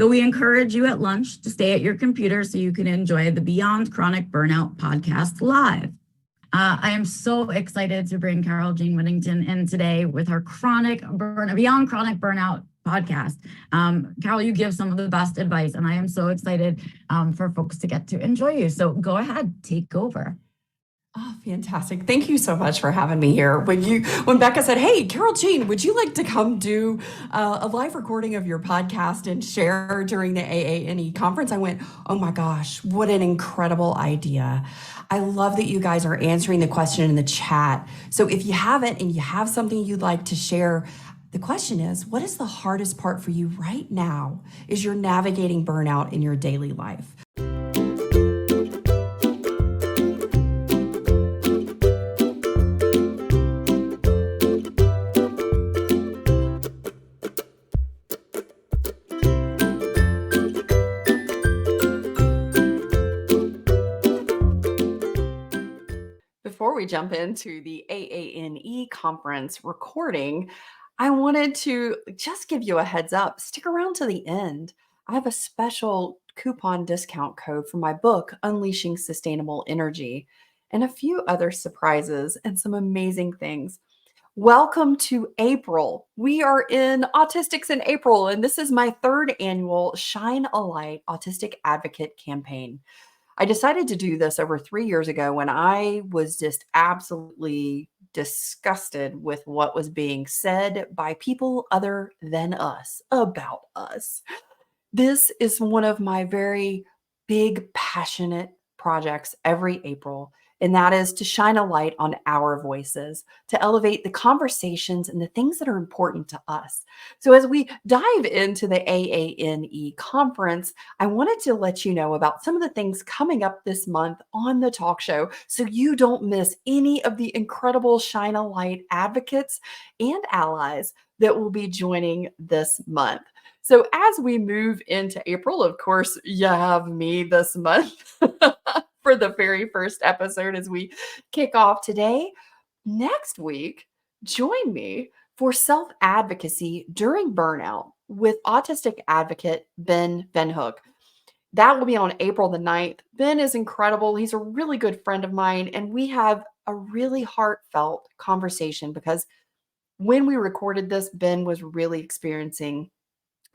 though we encourage you at lunch to stay at your computer so you can enjoy the Beyond Chronic Burnout podcast live. I am so excited to bring Carole Jean Whittington in today with her Beyond Chronic Burnout podcast. Carole, you give some of the best advice, and I am so excited for folks to get to enjoy you. So go ahead, take over. Oh, fantastic. Thank you so much for having me here. When Becca said, hey, Carole Jean, would you like to come do a live recording of your podcast and share during the AANE conference? I went, oh my gosh, what an incredible idea. I love that you guys are answering the question in the chat. So if you haven't and you have something you'd like to share, the question is, what is the hardest part for you right now as you're navigating burnout in your daily life? Before we jump into the AANE conference recording, I wanted to just give you a heads up. Stick around to the end. I have a special coupon discount code for my book, Unleashing Sustainable Energy, and a few other surprises and some amazing things. Welcome to April. We are in Autistics in April, and this is my third annual Shine a Light Autistic Advocate campaign. I decided to do this over 3 years ago when I was just absolutely disgusted with what was being said by people other than us about us. This is one of my very big, passionate projects every April, and that is to shine a light on our voices, to elevate the conversations and the things that are important to us. So as we dive into the AANE conference, I wanted to let you know about some of the things coming up this month on the talk show so you don't miss any of the incredible Shine a Light advocates and allies that will be joining this month. So as we move into April, of course, you have me this month for the very first episode as we kick off today. Next week, join me for self-advocacy during burnout with autistic advocate Ben Venhook. That will be on April the 9th. Ben is incredible. He's a really good friend of mine, and we have a really heartfelt conversation because when we recorded this, Ben was really experiencing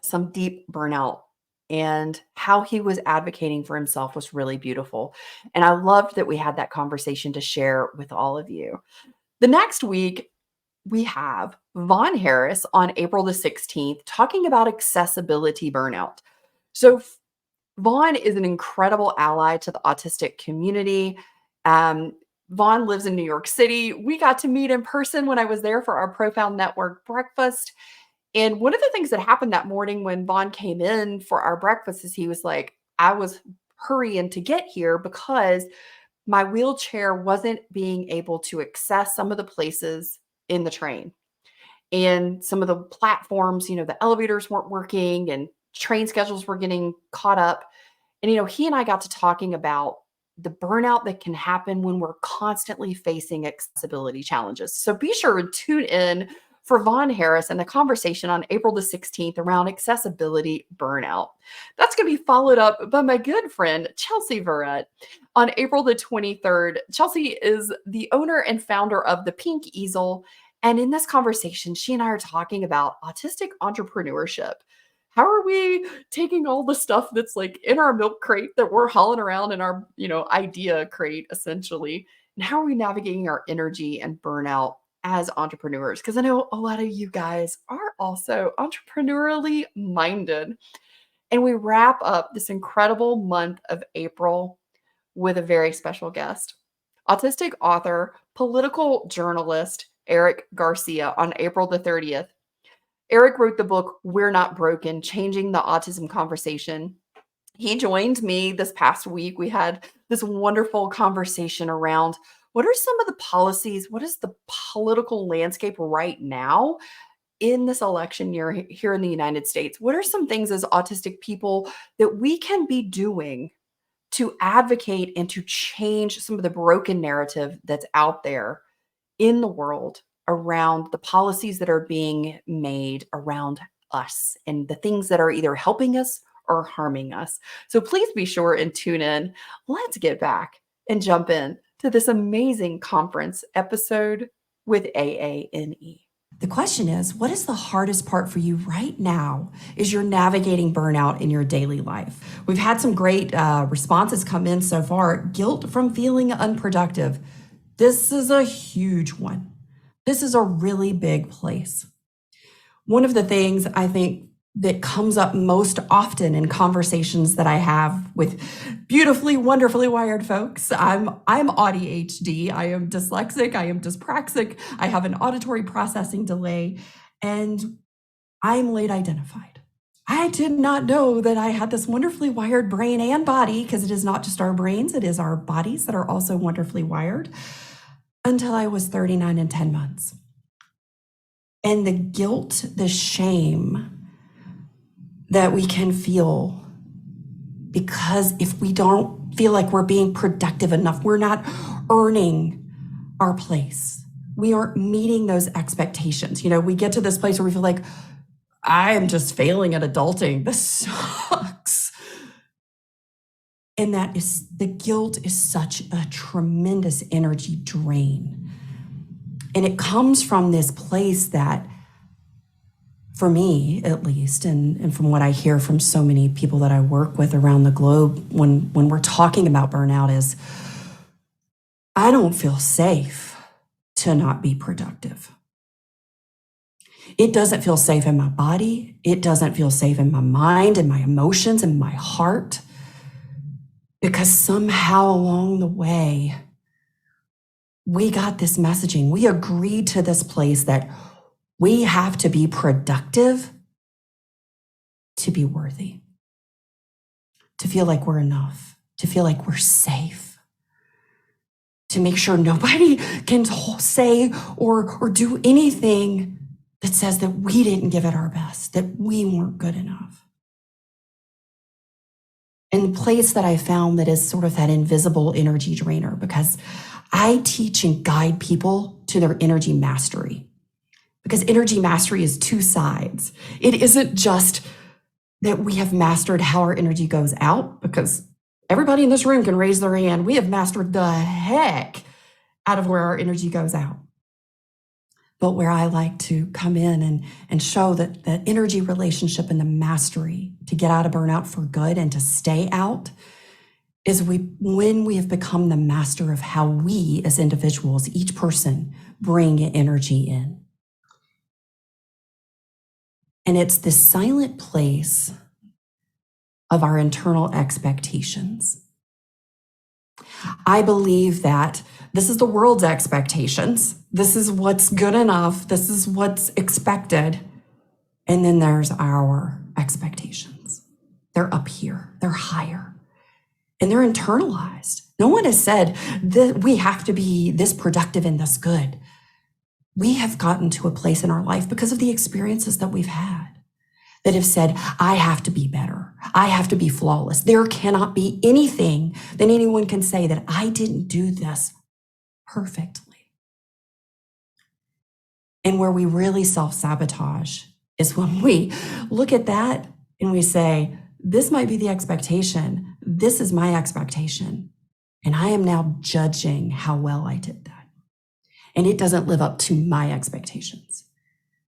some deep burnout, and how he was advocating for himself was really beautiful. And I loved that we had that conversation to share with all of you. The next week, we have Vaughn Harris on April the 16th talking about accessibility burnout. So Vaughn is an incredible ally to the autistic community. Vaughn lives in New York City. We got to meet in person when I was there for our Profound Network breakfast. And one of the things that happened that morning when Vaughn came in for our breakfast is he was like, I was hurrying to get here because my wheelchair wasn't being able to access some of the places in the train. And some of the platforms, the elevators weren't working and train schedules were getting caught up. And, he and I got to talking about the burnout that can happen when we're constantly facing accessibility challenges. So be sure to tune in for Vaughn Harris and the conversation on April the 16th around accessibility burnout. That's going to be followed up by my good friend, Chelsea Verrett, on April the 23rd. Chelsea is the owner and founder of The Pink Easel. And in this conversation, she and I are talking about autistic entrepreneurship. How are we taking all the stuff that's like in our milk crate that we're hauling around in our, idea crate, essentially, and how are we navigating our energy and burnout as entrepreneurs? Because I know a lot of you guys are also entrepreneurially minded. And we wrap up this incredible month of April with a very special guest, autistic author, political journalist, Eric Garcia, on April the 30th. Eric wrote the book, We're Not Broken, Changing the Autism Conversation. He joined me this past week. We had this wonderful conversation around what are some of the policies, what is the political landscape right now in this election year here in the United States? What are some things as autistic people that we can be doing to advocate and to change some of the broken narrative that's out there in the world around the policies that are being made around us and the things that are either helping us or harming us. So please be sure and tune in. Let's get back and jump in to this amazing conference episode with AANE. The question is, what is the hardest part for you right now as you're navigating burnout in your daily life? We've had some great responses come in so far. Guilt from feeling unproductive. This is a huge one. This is a really big place. One of the things I think that comes up most often in conversations that I have with beautifully, wonderfully wired folks. I'm ADHD, I am dyslexic, I am dyspraxic, I have an auditory processing delay, and I'm late identified. I did not know that I had this wonderfully wired brain and body, because it is not just our brains, it is our bodies that are also wonderfully wired, until I was 39 and 10 months. And the guilt, the shame that we can feel, because if we don't feel like we're being productive enough, we're not earning our place. We aren't meeting those expectations. We get to this place where we feel like, I am just failing at adulting. This sucks. And the guilt is such a tremendous energy drain. And it comes from this place that, for me, at least, and from what I hear from so many people that I work with around the globe, when we're talking about burnout, is I don't feel safe to not be productive. It doesn't feel safe in my body. It doesn't feel safe in my mind and my emotions and my heart, because somehow along the way, we got this messaging. We agreed to this place that we have to be productive to be worthy, to feel like we're enough, to feel like we're safe, to make sure nobody can say or do anything that says that we didn't give it our best, that we weren't good enough. And the place that I found that is sort of that invisible energy drainer, because I teach and guide people to their energy mastery. Because energy mastery is two sides. It isn't just that we have mastered how our energy goes out, because everybody in this room can raise their hand. We have mastered the heck out of where our energy goes out. But where I like to come in and show that the energy relationship and the mastery to get out of burnout for good and to stay out is when we have become the master of how we as individuals, each person, bring energy in. And it's this silent place of our internal expectations. I believe that this is the world's expectations. This is what's good enough. This is what's expected. And then there's our expectations. They're up here. They're higher. And they're internalized. No one has said that we have to be this productive and this good. We have gotten to a place in our life because of the experiences that we've had that have said, I have to be better. I have to be flawless. There cannot be anything that anyone can say that I didn't do this perfectly. And where we really self-sabotage is when we look at that and we say, this might be the expectation. This is my expectation. And I am now judging how well I did that. And it doesn't live up to my expectations.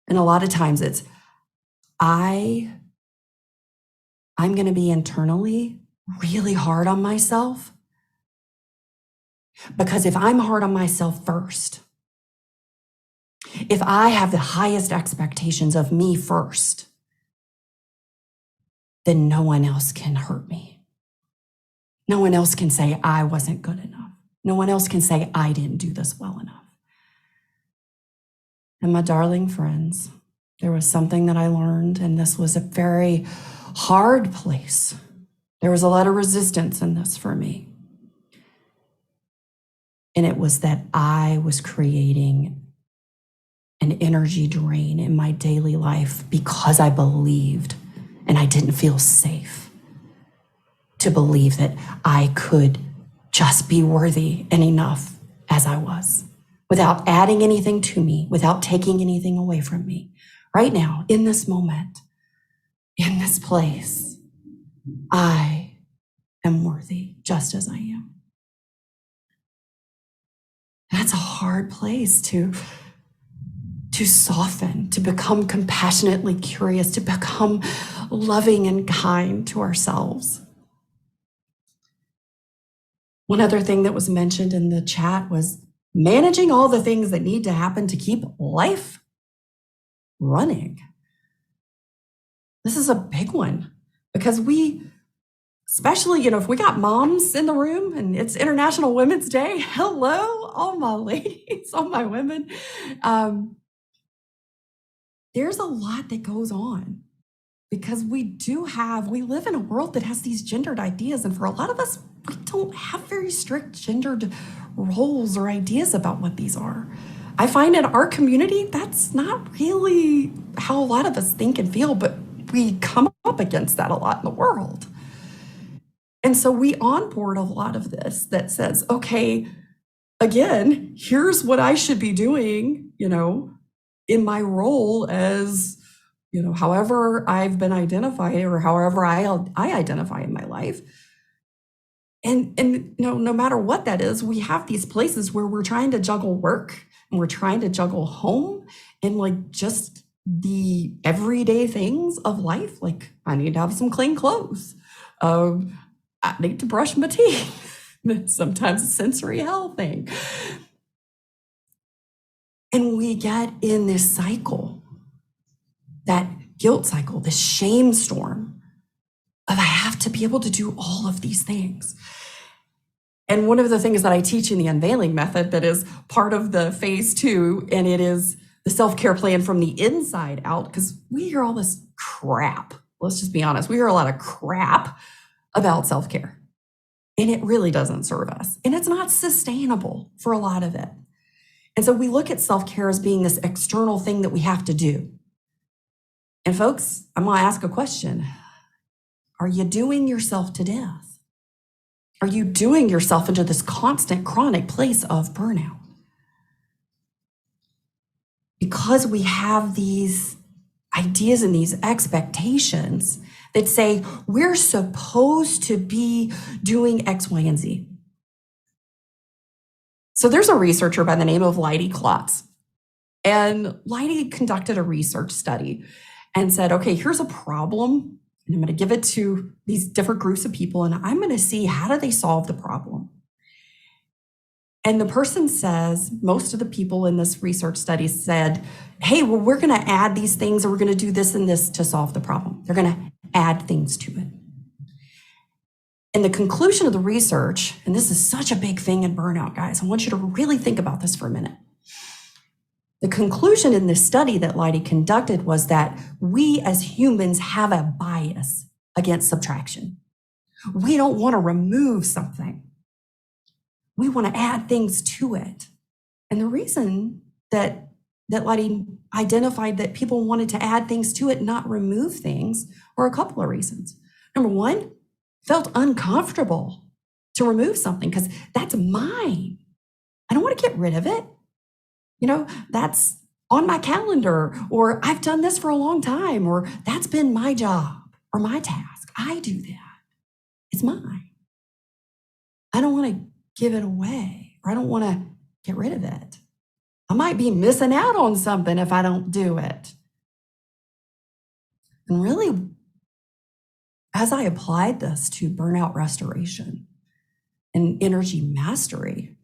And a lot of times it's, I'm going to be internally really hard on myself, because if I'm hard on myself first, if I have the highest expectations of me first, then no one else can hurt me. No one else can say I wasn't good enough. No one else can say I didn't do this well enough. And my darling friends, there was something that I learned, and this was a very hard place. There was a lot of resistance in this for me. And it was that I was creating an energy drain in my daily life because I believed, and I didn't feel safe to believe that I could just be worthy and enough as I was, without adding anything to me, without taking anything away from me. Right now, in this moment, in this place, I am worthy just as I am. That's a hard place to soften, to become compassionately curious, to become loving and kind to ourselves. One other thing that was mentioned in the chat was managing all the things that need to happen to keep life running. This is a big one because especially, if we got moms in the room and it's International Women's Day, hello, all my ladies, all my women. There's a lot that goes on because we live in a world that has these gendered ideas. And for a lot of us, we don't have very strict gendered roles or ideas about what these are. I find in our community, that's not really how a lot of us think and feel, but we come up against that a lot in the world. And so we onboard a lot of this that says, okay, again, here's what I should be doing, in my role as, however I've been identified or however I identify in my life. And no matter what that is, we have these places where we're trying to juggle work and we're trying to juggle home and just the everyday things of life. Like I need to have some clean clothes. I need to brush my teeth. That's sometimes a sensory hell thing. And we get in this cycle, that guilt cycle, this shame storm of I have to be able to do all of these things. And one of the things that I teach in the unveiling method that is part of the phase 2, and it is the self-care plan from the inside out, because we hear all this crap. Let's just be honest. We hear a lot of crap about self-care, and it really doesn't serve us. And it's not sustainable for a lot of it. And so we look at self-care as being this external thing that we have to do. And folks, I'm going to ask a question. Are you doing yourself to death? Are you doing yourself into this constant chronic place of burnout? Because we have these ideas and these expectations that say we're supposed to be doing X, Y, and Z. So there's a researcher by the name of Leidy Klotz. And Leidy conducted a research study and said, okay, here's a problem. And I'm going to give it to these different groups of people. And I'm going to see how do they solve the problem. And the person says, most of the people in this research study said, hey, well, we're going to add these things or we're going to do this and this to solve the problem. They're going to add things to it. And the conclusion of the research, and this is such a big thing in burnout, guys, I want you to really think about this for a minute. The conclusion in this study that Leidy conducted was that we as humans have a bias against subtraction. We don't want to remove something. We want to add things to it. And the reason that Leidy identified that people wanted to add things to it, not remove things, were a couple of reasons. Number one, felt uncomfortable to remove something because that's mine. I don't want to get rid of it. That's on my calendar, or I've done this for a long time, or that's been my job or my task. I do that. It's mine. I don't want to give it away, or I don't want to get rid of it. I might be missing out on something if I don't do it. And really, as I applied this to burnout restoration and energy mastery,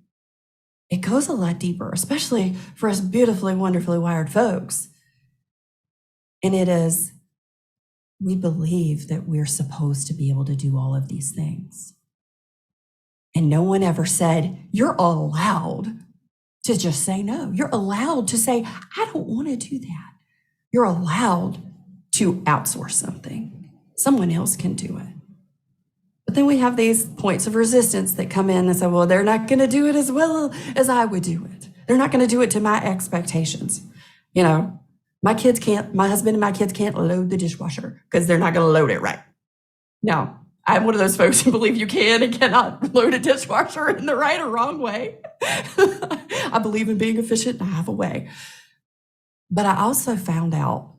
it goes a lot deeper, especially for us beautifully, wonderfully wired folks. And it is, we believe that we're supposed to be able to do all of these things. And no one ever said, you're allowed to just say no. You're allowed to say, I don't want to do that. You're allowed to outsource something. Someone else can do it. But then we have these points of resistance that come in and say, well, they're not going to do it as well as I would do it. They're not going to do it to my expectations. My husband and my kids can't load the dishwasher because they're not going to load it right. No, I'm one of those folks who believe you can and cannot load a dishwasher in the right or wrong way. I believe in being efficient and I have a way. But I also found out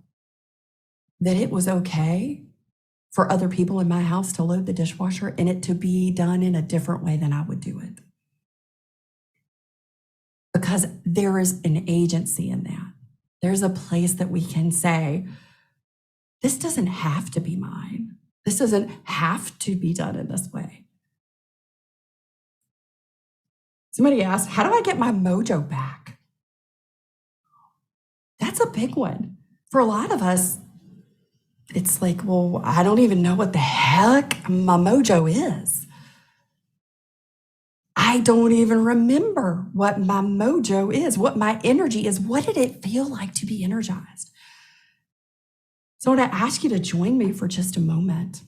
that it was okay for other people in my house to load the dishwasher and it to be done in a different way than I would do it. Because there is an agency in that. There's a place that we can say, this doesn't have to be mine. This doesn't have to be done in this way. Somebody asked, how do I get my mojo back? That's a big one. For a lot of us, it's like, well, I don't even know what the heck my mojo is. I don't even remember what my mojo is, what my energy is. What did it feel like to be energized? So I want to ask you to join me for just a moment.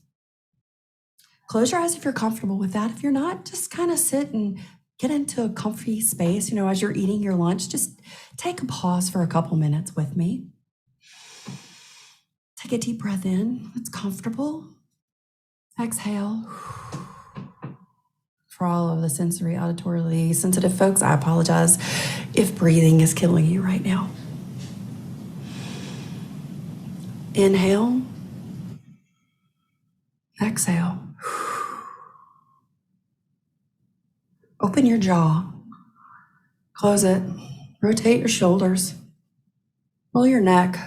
Close your eyes if you're comfortable with that. If you're not, just kind of sit and get into a comfy space. As you're eating your lunch, just take a pause for a couple minutes with me. Take a deep breath in. It's comfortable. Exhale. For all of the sensory, auditorily sensitive folks, I apologize if breathing is killing you right now. Inhale. Exhale. Open your jaw. Close it. Rotate your shoulders. Roll your neck.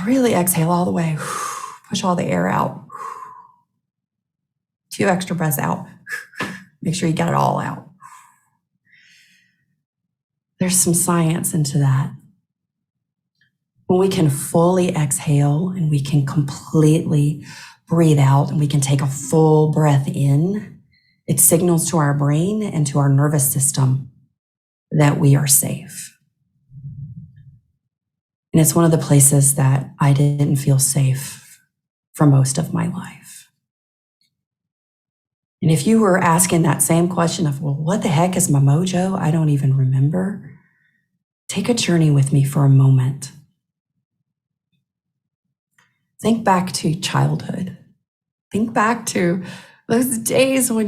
Really exhale all the way. Push all the air out. 2 extra breaths out. Make sure you got it all out. There's some science into that. When we can fully exhale and we can completely breathe out and we can take a full breath in, it signals to our brain and to our nervous system that we are safe. And it's one of the places that I didn't feel safe for most of my life. And if you were asking that same question of, well, what the heck is my mojo? I don't even remember. Take a journey with me for a moment. Think back to childhood. Think back to those days when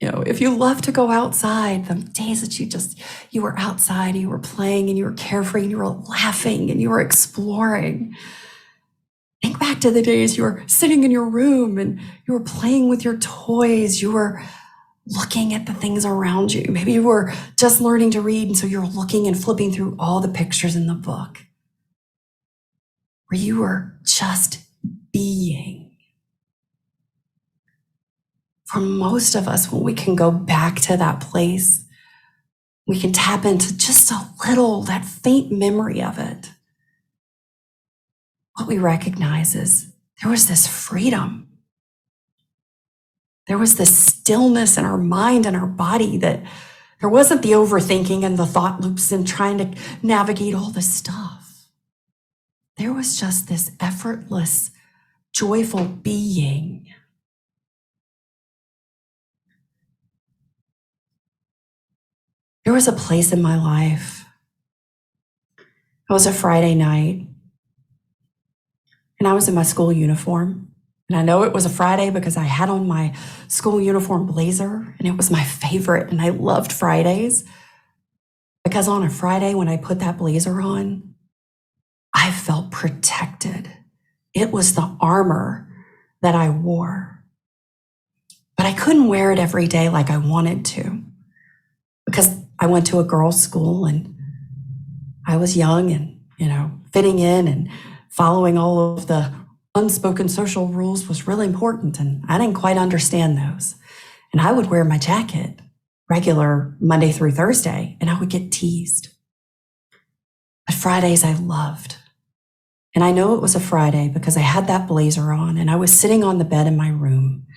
if you love to go outside, the days that you were outside, and you were playing and you were carefree and you were laughing and you were exploring. Think back to the days you were sitting in your room and you were playing with your toys. You were looking at the things around you. Maybe you were just learning to read, and so you're looking and flipping through all the pictures in the book. Where you were just being. For most of us, when we can go back to that place, we can tap into just a little, that faint memory of it. What we recognize is there was this freedom. There was this stillness in our mind and our body, that there wasn't the overthinking and the thought loops and trying to navigate all this stuff. There was just this effortless, joyful being. There was a place in my life. It was a Friday night, and I was in my school uniform. And I know it was a Friday because I had on my school uniform blazer, and it was my favorite. And I loved Fridays because on a Friday, when I put that blazer on, I felt protected. It was the armor that I wore. But I couldn't wear it every day like I wanted to, because I went to a girls' school and I was young and, fitting in and following all of the unspoken social rules was really important. And I didn't quite understand those. And I would wear my jacket regular Monday through Thursday, and I would get teased. But Fridays I loved. And I know it was a Friday because I had that blazer on and I was sitting on the bed in my room.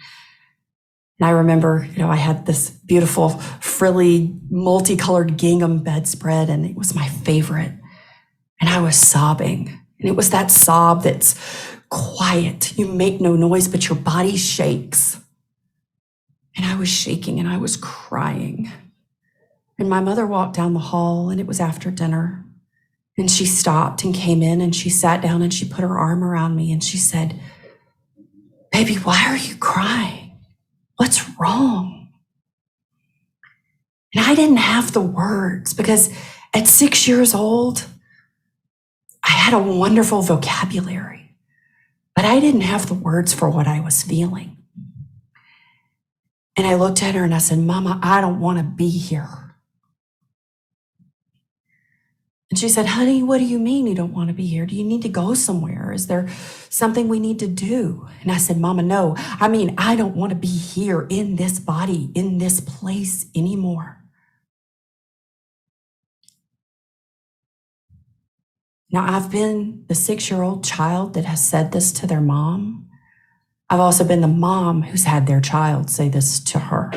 And I remember, I had this beautiful, frilly, multicolored gingham bedspread, and it was my favorite. And I was sobbing. And it was that sob that's quiet. You make no noise, but your body shakes. And I was shaking and I was crying. And my mother walked down the hall, and it was after dinner. And she stopped and came in and she sat down and she put her arm around me and she said, "Baby, why are you crying? What's wrong?" And I didn't have the words, because at 6 years old, I had a wonderful vocabulary. but I didn't have the words for what I was feeling. And I looked at her and I said, Mama, I don't want to be here. And she said, honey, what do you mean you don't want to be here? Do you need to go somewhere? Is there something we need to do? And I said, Mama, no. I mean, I don't want to be here in this body, in this place anymore. Now, I've been the 6-year-old child that has said this to their mom. I've also been the mom who's had their child say this to her.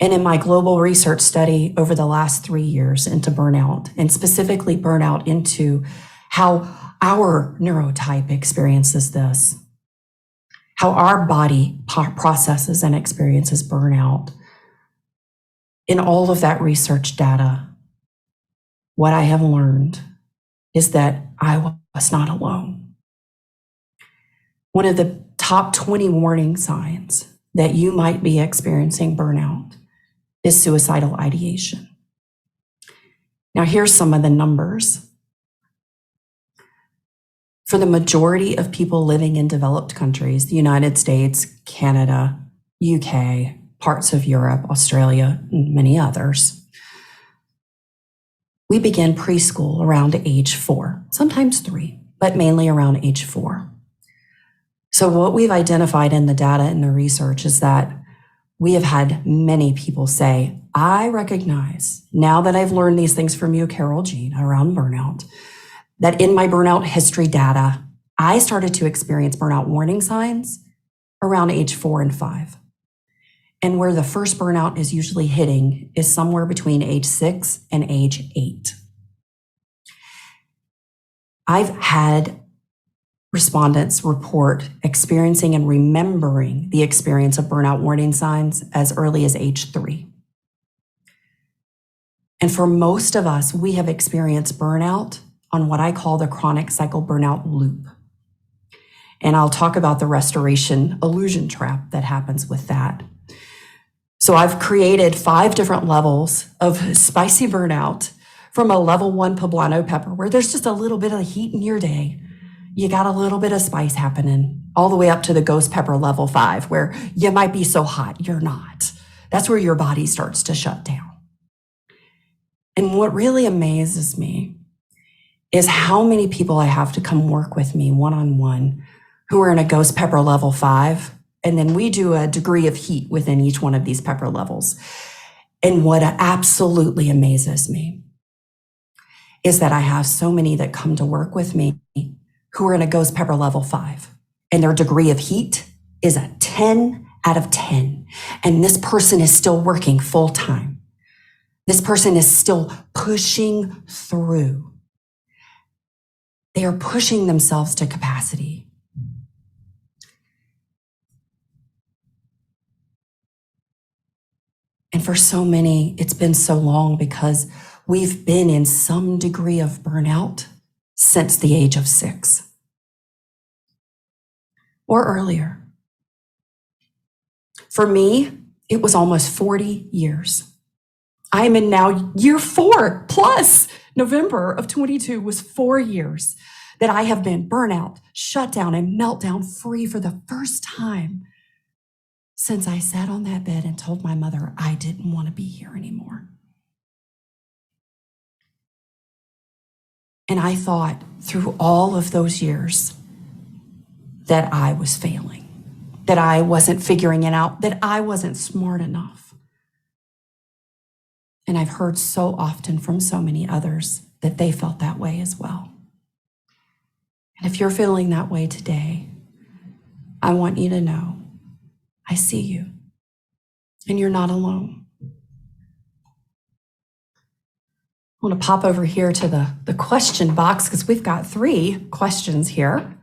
And in my global research study over the last 3 years into burnout, and specifically burnout into how our neurotype experiences this, how our body processes and experiences burnout, in all of that research data, what I have learned is that I was not alone. One of the top 20 warning signs that you might be experiencing burnout is suicidal ideation. Now, here's some of the numbers. For the majority of people living in developed countries, the United States, Canada, UK, parts of Europe, Australia, and many others, we begin preschool around age 4, sometimes 3, but mainly around age 4. So what we've identified in the data and the research is that we have had many people say, I recognize, now that I've learned these things from you, Carole Jean, around burnout, that in my burnout history data, I started to experience burnout warning signs around age 4 and 5. And where the first burnout is usually hitting is somewhere between age 6 and age 8. I've had respondents report experiencing and remembering the experience of burnout warning signs as early as age 3. And for most of us, we have experienced burnout on what I call the chronic cycle burnout loop. And I'll talk about the restoration illusion trap that happens with that. So I've created 5 different levels of spicy burnout, from a level 1 poblano pepper, where there's just a little bit of heat in your day. You got a little bit of spice happening, all the way up to the ghost pepper level 5, where you might be so hot, you're not. That's where your body starts to shut down. And what really amazes me is how many people I have to come work with me one-on-one who are in a ghost pepper level 5. And then we do a degree of heat within each one of these pepper levels. And what absolutely amazes me is that I have so many that come to work with me who are in a ghost pepper level 5. And their degree of heat is a 10 out of 10. And this person is still working full time. This person is still pushing through. They are pushing themselves to capacity. And for so many, it's been so long because we've been in some degree of burnout since the age of 6 or earlier. For me, it was almost 40 years. I'm in now year 4 plus. November of 22 was 4 years that I have been burnout, shut down, and meltdown free for the first time since I sat on that bed and told my mother I didn't want to be here anymore. And I thought through all of those years that I was failing, that I wasn't figuring it out, that I wasn't smart enough. And I've heard so often from so many others that they felt that way as well. And if you're feeling that way today, I want you to know I see you, and you're not alone. I want to pop over here to the question box because we've got 3 questions here.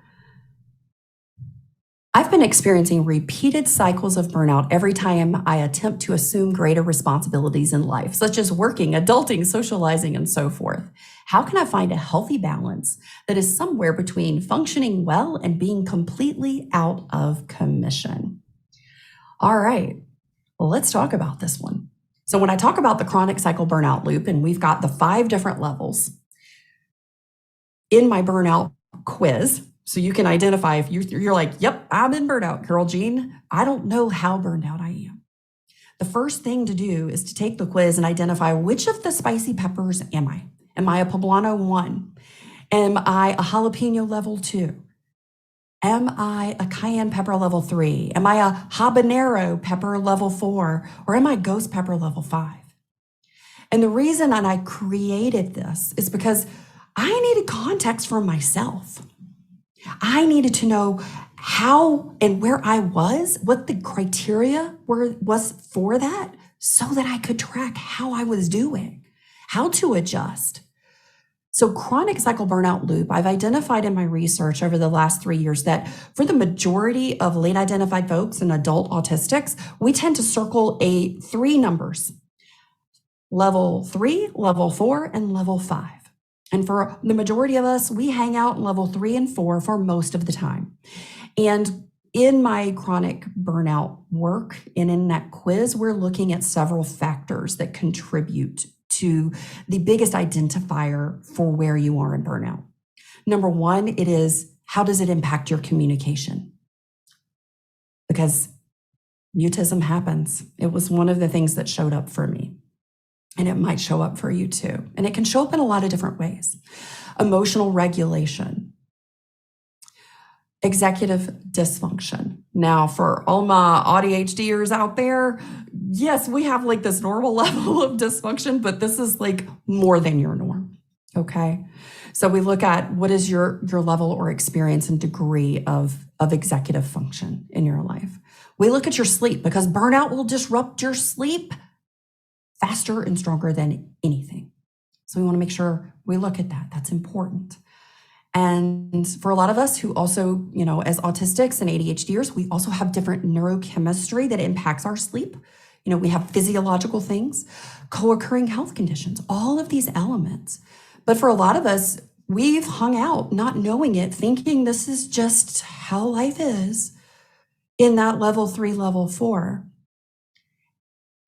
I've been experiencing repeated cycles of burnout every time I attempt to assume greater responsibilities in life, such as working, adulting, socializing, and so forth. How can I find a healthy balance that is somewhere between functioning well and being completely out of commission? All right, well, let's talk about this one. So when I talk about the chronic cycle burnout loop, and we've got the 5 different levels, in my burnout quiz. So you can identify if you're like, yep, I'm in burnout, Carole Jean. I don't know how burned out I am. The first thing to do is to take the quiz and identify which of the spicy peppers am I? Am I a poblano 1? Am I a jalapeno level 2? Am I a cayenne pepper level 3? Am I a habanero pepper level 4? Or am I ghost pepper level 5? And the reason that I created this is because I needed context for myself. I needed to know how and where I was, what the criteria was for that, so that I could track how I was doing, how to adjust. So chronic cycle burnout loop, I've identified in my research over the last 3 years that for the majority of late identified folks and adult autistics, we tend to circle 3 numbers: level 3, level 4, and level 5. And for the majority of us, we hang out in level 3 and 4 for most of the time. And in my chronic burnout work and in that quiz, we're looking at several factors that contribute to the biggest identifier for where you are in burnout. Number 1, it is, how does it impact your communication? Because mutism happens. It was one of the things that showed up for me. And it might show up for you too. And it can show up in a lot of different ways. Emotional regulation, executive dysfunction. Now, for all my ADHDers out there, yes, we have like this normal level of dysfunction, but this is like more than your norm, okay? So we look at what is your level or experience and degree of executive function in your life. We look at your sleep, because burnout will disrupt your sleep faster and stronger than anything. So we want to make sure we look at that. That's important. And for a lot of us who also, as autistics and ADHDers, we also have different neurochemistry that impacts our sleep. We have physiological things, co-occurring health conditions, all of these elements. But for a lot of us, we've hung out not knowing it, thinking this is just how life is in that level 3, level 4.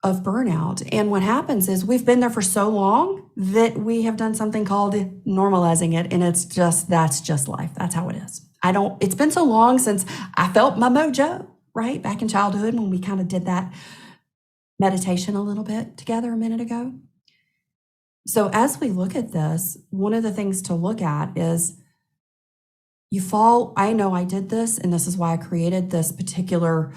Of burnout. And what happens is we've been there for so long that we have done something called normalizing it. And that's just life. That's how it is. It's been so long since I felt my mojo, right? Back in childhood when we kind of did that meditation a little bit together a minute ago. So as we look at this, one of the things to look at is I know I did this, and this is why I created this particular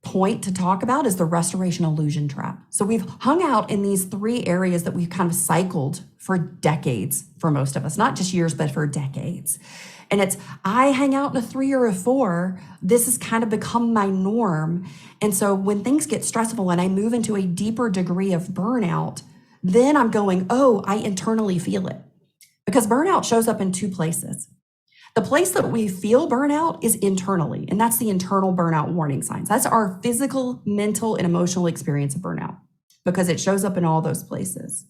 point to talk about, is the restoration illusion trap. So we've hung out in these 3 areas that we've kind of cycled for decades for most of us, not just years, but for decades. And I hang out in a 3 or a 4. This has kind of become my norm. And so when things get stressful and I move into a deeper degree of burnout, then I'm going, oh, I internally feel it. Because burnout shows up in 2 places. The place that we feel burnout is internally, and that's the internal burnout warning signs. That's our physical, mental, and emotional experience of burnout, because it shows up in all those places.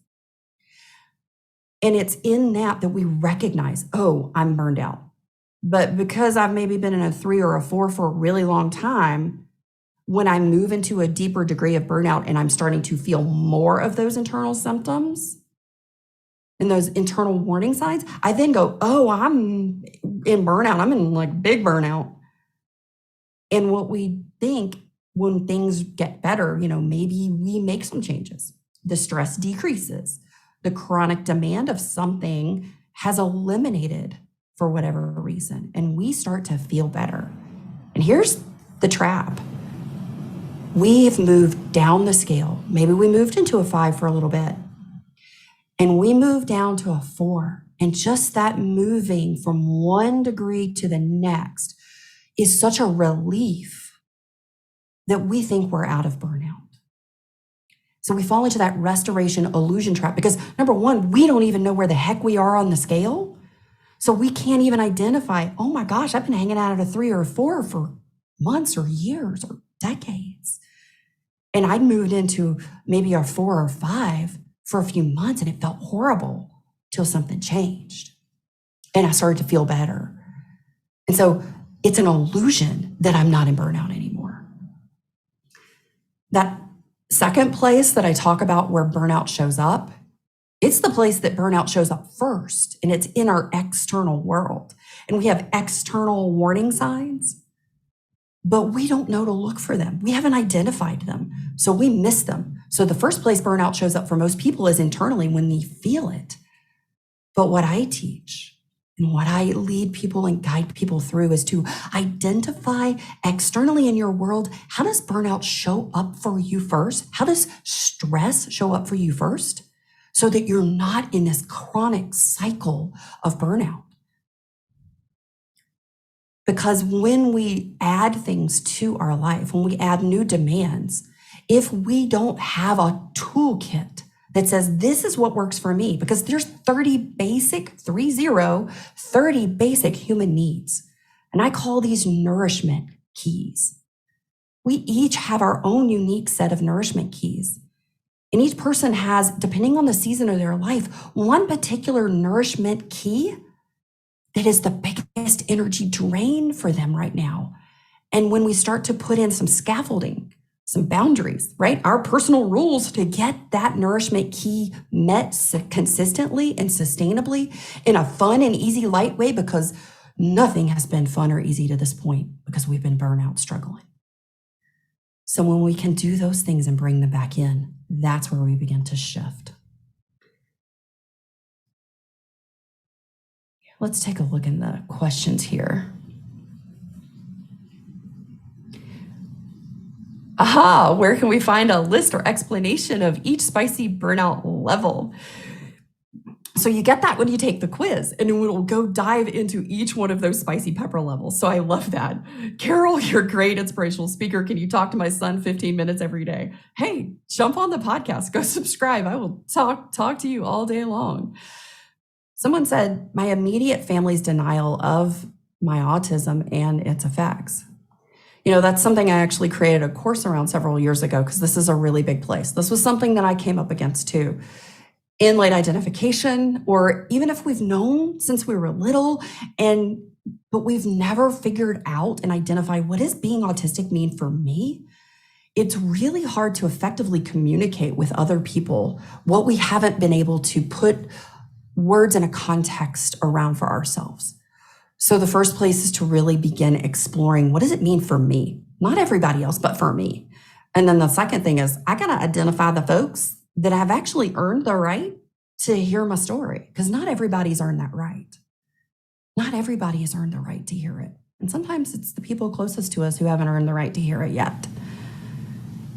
And it's in that we recognize, oh, I'm burned out. But because I've maybe been in a 3 or a 4 for a really long time, when I move into a deeper degree of burnout and I'm starting to feel more of those internal symptoms and those internal warning signs, I then go, oh, I'm in burnout. I'm in like big burnout. And what we think when things get better, maybe we make some changes. The stress decreases. The chronic demand of something has eliminated for whatever reason. And we start to feel better. And here's the trap. We've moved down the scale. Maybe we moved into a 5 for a little bit. And we move down to a 4. And just that moving from 1 degree to the next is such a relief that we think we're out of burnout. So we fall into that restoration illusion trap because, number 1, we don't even know where the heck we are on the scale. So we can't even identify, oh my gosh, I've been hanging out at a 3 or a 4 for months or years or decades. And I moved into maybe a 4 or 5 for a few months, and it felt horrible till something changed. And I started to feel better. And so it's an illusion that I'm not in burnout anymore. That second place that I talk about where burnout shows up It's the place that burnout shows up first, and it's in our external world. And we have external warning signs, but we don't know to look for them. We haven't identified them, so we miss them. So the first place burnout shows up for most people is internally when they feel it. But what I teach and what I lead people and guide people through is to identify externally in your world, how does burnout show up for you first? How does stress show up for you first? So that you're not in this chronic cycle of burnout. Because when we add things to our life, when we add new demands, if we don't have a toolkit that says this is what works for me, because there's 30 basic human needs. And I call these nourishment keys. We each have our own unique set of nourishment keys. And each person has, depending on the season of their life, one particular nourishment key that is the biggest energy drain for them right now. And when we start to put in some scaffolding, some boundaries, right? Our personal rules to get that nourishment key met consistently and sustainably in a fun and easy, light way, because nothing has been fun or easy to this point because we've been burnout struggling. So when we can do those things and bring them back in, that's where we begin to shift. Let's take a look in the questions here. Aha, where can we find a list or explanation of each spicy burnout level? So you get that when you take the quiz, and it will go dive into each one of those spicy pepper levels. So I love that. Carole, you're a great inspirational speaker. Can you talk to my son 15 minutes every day? Hey, jump on the podcast, go subscribe. I will talk to you all day long. Someone said, my immediate family's denial of my autism and its effects. You know, that's something I actually created a course around several years ago, because this is a really big place. This was something that I came up against too. In late identification, or even if we've known since we were little, but we've never figured out and identified what does being autistic mean for me, it's really hard to effectively communicate with other people what we haven't been able to put words in a context around for ourselves. So the first place is to really begin exploring, what does it mean for me? Not everybody else, but for me. And then the second thing is, I gotta identify the folks that have actually earned the right to hear my story, because not everybody's earned that right. Not everybody has earned the right to hear it. And sometimes it's the people closest to us who haven't earned the right to hear it yet.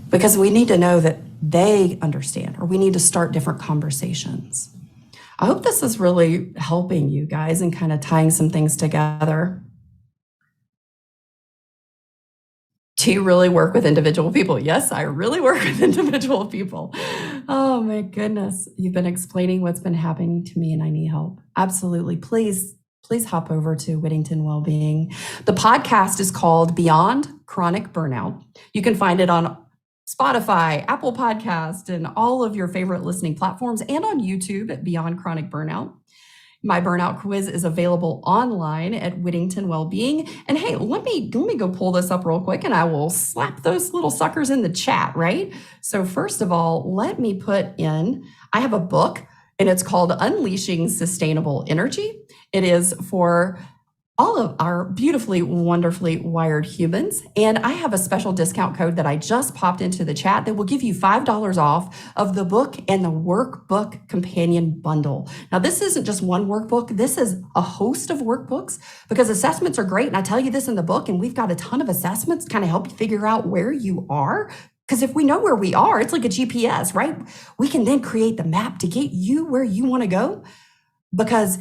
Because we need to know that they understand, or we need to start different conversations. I hope this is really helping you guys and kind of tying some things together. Do you really work with individual people? Yes, I really work with individual people. Oh my goodness. You've been explaining what's been happening to me and I need help. Absolutely. Please hop over to Whittington Wellbeing. The podcast is called Beyond Chronic Burnout. You can find it on Spotify, Apple Podcast, and all of your favorite listening platforms, and on YouTube at Beyond Chronic Burnout. My burnout quiz is available online at Whittington Wellbeing. And hey, let me go pull this up real quick, and I will slap those little suckers in the chat, right? So first of all, let me I have a book, and it's called Unleashing Sustainable Energy. It is for all of our beautifully, wonderfully wired humans. And I have a special discount code that I just popped into the chat that will give you $5 off of the book and the workbook companion bundle. Now, this isn't just one workbook. This is a host of workbooks, because assessments are great. And I tell you this in the book, and we've got a ton of assessments to kind of help you figure out where you are. Because if we know where we are, it's like a GPS, right? We can then create the map to get you where you want to go. Because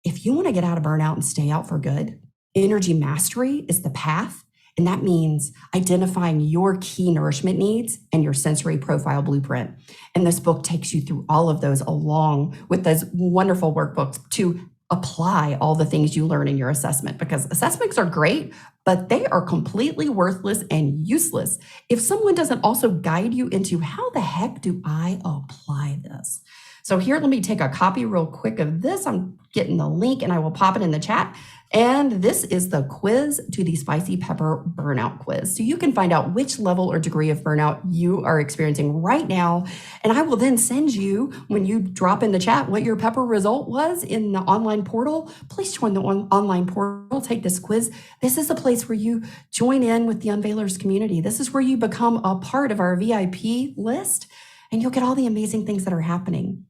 if you want to get out of burnout and stay out for good, energy mastery is the path. And that means identifying your key nourishment needs and your sensory profile blueprint. And this book takes you through all of those, along with those wonderful workbooks to apply all the things you learn in your assessment, because assessments are great, but they are completely worthless and useless if someone doesn't also guide you into, how the heck do I apply this? So here, let me take a copy real quick of this. I'm getting the link and I will pop it in the chat. And this is the quiz to the Spicy Pepper Burnout Quiz. So you can find out which level or degree of burnout you are experiencing right now. And I will then send you, when you drop in the chat, what your pepper result was in the online portal. Please join the online portal, take this quiz. This is the place where you join in with the Unveilers community. This is where you become a part of our VIP list, and you'll get all the amazing things that are happening.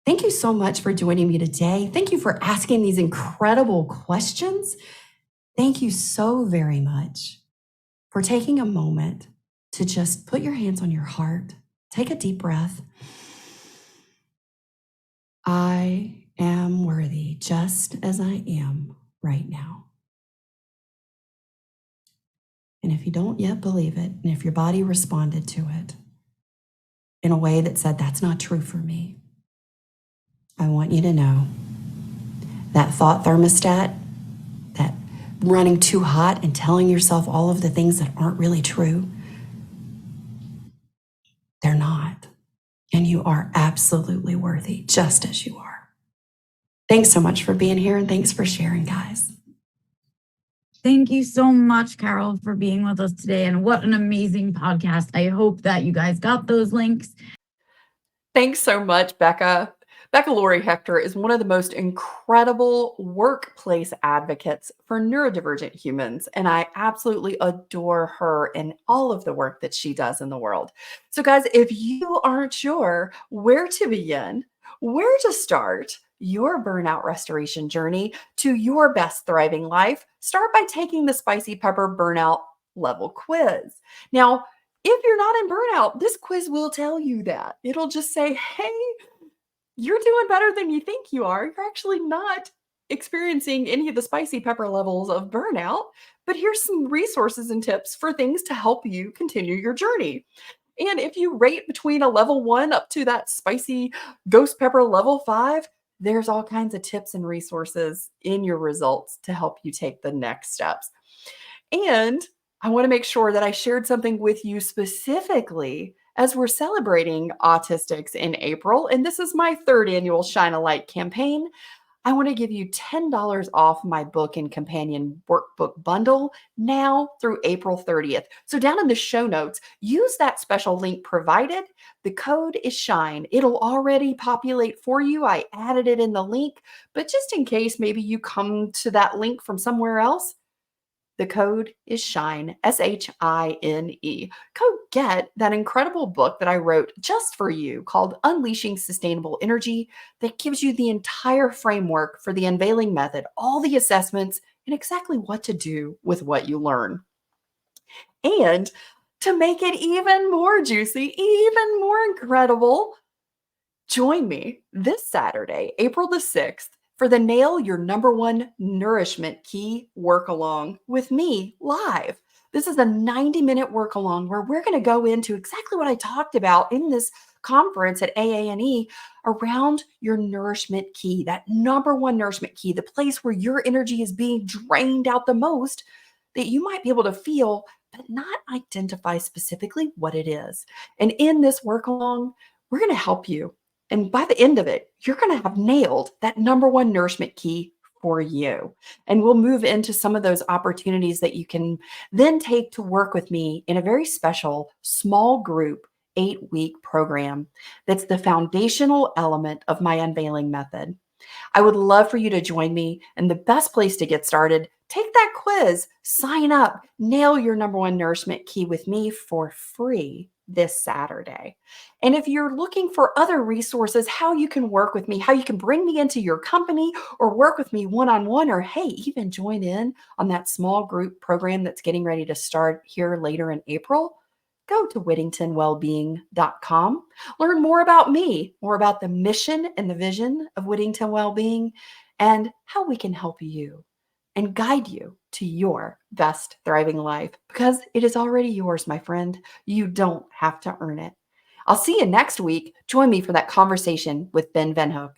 Thank you so much for joining me today. Thank you for asking these incredible questions. Thank you so very much for taking a moment to just put your hands on your heart, take a deep breath. I am worthy just as I am right now. And if you don't yet believe it, and if your body responded to it in a way that said, that's not true for me, I want you to know that thought thermostat, that running too hot and telling yourself all of the things that aren't really true, they're not. And you are absolutely worthy just as you are. Thanks so much for being here, and thanks for sharing, guys. Thank you so much, Carole, for being with us today. And what an amazing podcast. I hope that you guys got those links. Thanks so much, Becca. Becca Laurie Hector is one of the most incredible workplace advocates for neurodivergent humans, and I absolutely adore her and all of the work that she does in the world. So guys, if you aren't sure where to begin, where to start your burnout restoration journey to your best thriving life, start by taking the Spicy Pepper Burnout Level Quiz. Now, if you're not in burnout, this quiz will tell you that. It'll just say, hey, you're doing better than you think you are. You're actually not experiencing any of the spicy pepper levels of burnout, but here's some resources and tips for things to help you continue your journey. And if you rate between a level 1 up to that spicy ghost pepper level 5, there's all kinds of tips and resources in your results to help you take the next steps. And I want to make sure that I shared something with you specifically as we're celebrating Autistics in April, and this is my 3rd annual Shine a Light campaign. I want to give you $10 off my book and companion workbook bundle now through April 30th. So down in the show notes, use that special link provided. The code is SHINE. It'll already populate for you. I added it in the link, but just in case maybe you come to that link from somewhere else, the code is SHINE, SHINE. Go get that incredible book that I wrote just for you called Unleashing Sustainable Energy that gives you the entire framework for the unveiling method, all the assessments, and exactly what to do with what you learn. And to make it even more juicy, even more incredible, join me this Saturday, April the 6th, for the Nail Your #1 Nourishment Key work-along with me live. This is a 90-minute work-along where we're going to go into exactly what I talked about in this conference at AANE around your nourishment key, that #1 nourishment key, the place where your energy is being drained out the most that you might be able to feel, but not identify specifically what it is. And in this work-along, we're going to help you. And by the end of it, you're going to have nailed that #1 nourishment key for you. And we'll move into some of those opportunities that you can then take to work with me in a very special small group 8-week program that's the foundational element of my unveiling method. I would love for you to join me. And the best place to get started, take that quiz, sign up, nail your #1 nourishment key with me for free this Saturday. And if you're looking for other resources, how you can work with me, how you can bring me into your company or work with me one-on-one, or hey, even join in on that small group program that's getting ready to start here later in April, go to whittingtonwellbeing.com. Learn more about me, more about the mission and the vision of Whittington Wellbeing, and how we can help you and guide you to your best thriving life, because it is already yours, my friend. You don't have to earn it. I'll see you next week. Join me for that conversation with Ben Venhoek.